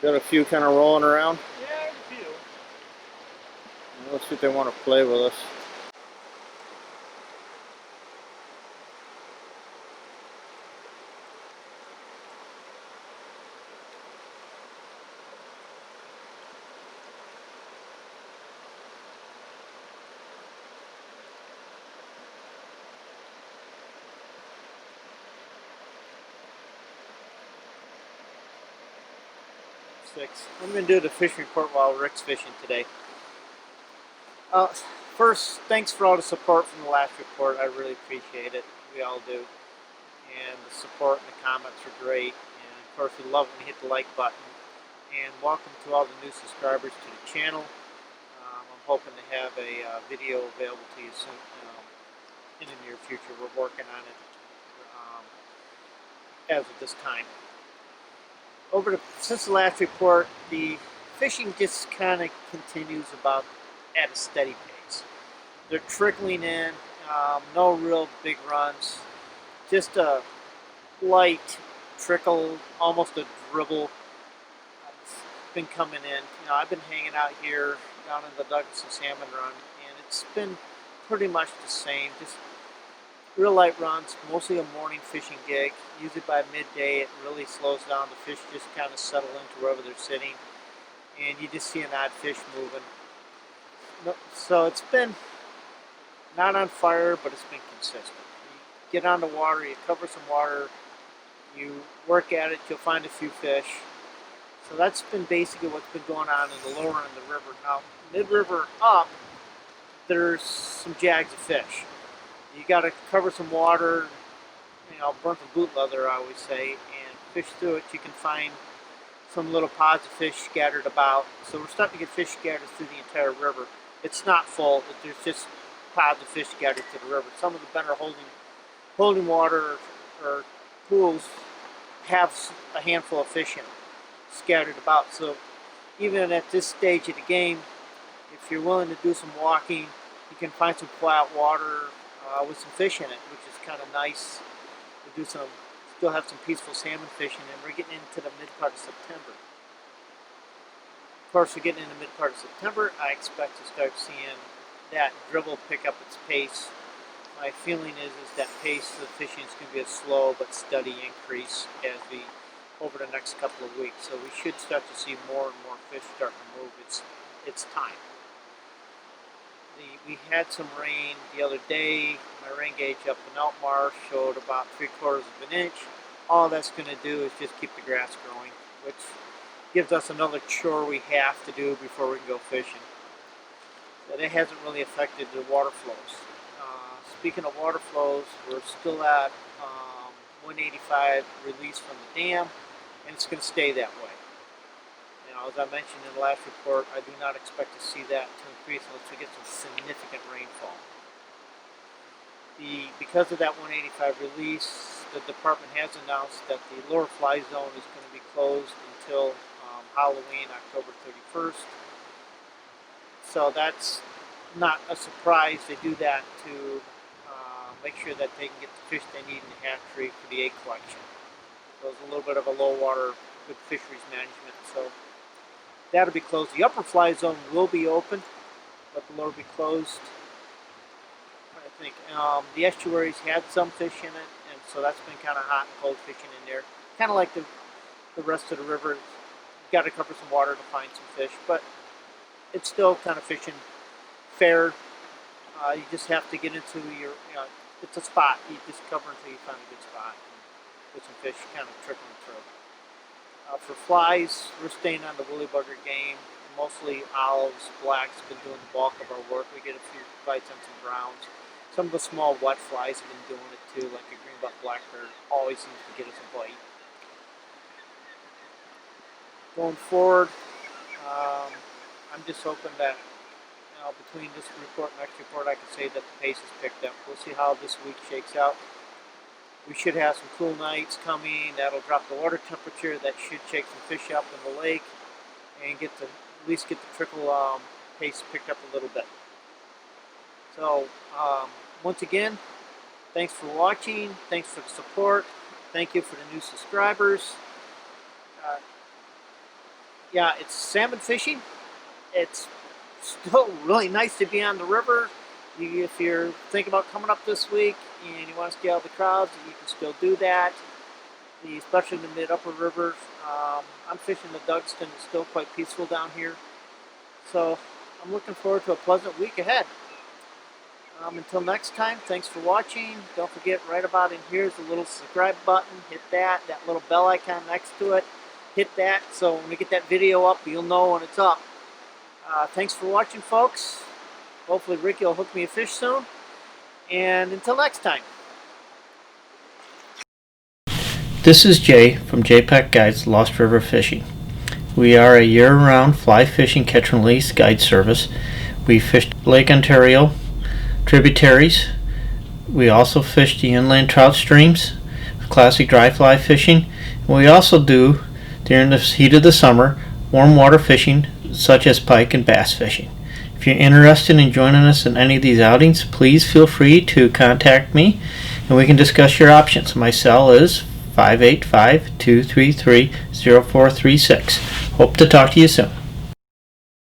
Got a few kind of rolling around. Yeah, a few. Let's see if they want to play with us. I'm going to do the fishing report while Rick's fishing today. First, thanks for all the support from the last report. I really appreciate it. We all do. And the support and the comments are great. And of course, we love when you hit the like button. And welcome to all the new subscribers to the channel. I'm hoping to have a video available to you soon, in the near future. We're working on it as of this time. Since the last report, the fishing just kind of continues about at a steady pace. They're trickling in, no real big runs, just a light trickle, almost a dribble. It's been coming in. I've been hanging out here down in the Douglas and Salmon Run, and it's been pretty much the same. Just real light runs, mostly a morning fishing gig. Usually by midday it really slows down. The fish just kind of settle into wherever they're sitting, and you just see an odd fish moving. So it's been not on fire, but it's been consistent. You get on the water, you cover some water, you work at it, you'll find a few fish. So that's been basically what's been going on in the lower end of the river. Now, mid-river up, there's some jags of fish. You got to cover some water, burn some boot leather, I always say, and fish through it. You can find some little pods of fish scattered about. So we're starting to get fish scattered through the entire river. It's not full, but there's just pods of fish scattered to the river. Some of the better holding water or pools have a handful of fish in them scattered about. So even at this stage of the game, if you're willing to do some walking, you can find some flat water with some fish in it, which is kind of nice. We do still have some peaceful salmon fishing, and we're getting into the mid part of September. Of course, we're getting into the mid part of September. I expect to start seeing that dribble pick up its pace. My feeling is that pace of fishing is going to be a slow but steady increase over the next couple of weeks. So we should start to see more and more fish starting to move. It's time. We had some rain the other day. My rain gauge up in Elkmar showed about 3/4 of an inch. All that's going to do is just keep the grass growing, which gives us another chore we have to do before we can go fishing. But it hasn't really affected the water flows. Speaking of water flows, we're still at 185 release from the dam, and it's going to stay that way. As I mentioned in the last report, I do not expect to see that to increase unless we get some significant rainfall. Because of that 185 release, the department has announced that the lower fly zone is going to be closed until Halloween, October 31st. So that's not a surprise. They do that to make sure that they can get the fish they need in the hatchery for the egg collection. So it's a little bit of a low water, good fisheries management. So that'll be closed. The upper fly zone will be open, but the lower will be closed. I think the estuaries had some fish in it, and so that's been kind of hot and cold fishing in there. Kind of like the rest of the river. You've got to cover some water to find some fish, but it's still kind of fishing fair. You just have to get into it's a spot. You just cover until you find a good spot with some fish kind of trickling through. For flies, we're staying on the woolly bugger game. Mostly olives, blacks have been doing the bulk of our work. We get a few bites on some browns. Some of the small wet flies have been doing it too, like a greenbutt blackbird always seems to get us a bite. Going forward, I'm just hoping that between this report and next report, I can say that the pace has picked up. We'll see how this week shakes out. We should have some cool nights coming. That'll drop the water temperature. That should shake some fish up in the lake and at least get the trickle pace picked up a little bit. So once again, thanks for watching. Thanks for the support. Thank you for the new subscribers. yeah, it's salmon fishing. It's still really nice to be on the river. If you're thinking about coming up this week and you want to stay out of the crowds, you can still do that. Especially in the mid-upper rivers. I'm fishing the Dugston. It's still quite peaceful down here. So I'm looking forward to a pleasant week ahead. Until next time, thanks for watching. Don't forget, right about in here is a little subscribe button. Hit that little bell icon next to it. Hit that so when we get that video up, you'll know when it's up. Thanks for watching, folks. Hopefully Ricky will hook me a fish soon. And until next time. This is Jay from Peck Guides Lost River Fishing. We are a year-round fly fishing catch and release guide service. We fish Lake Ontario tributaries. We also fish the inland trout streams, classic dry fly fishing. And we also do, during the heat of the summer, warm water fishing such as pike and bass fishing. If you're interested in joining us in any of these outings, please feel free to contact me and we can discuss your options. My cell is 585-233-0436. Hope to talk to you soon.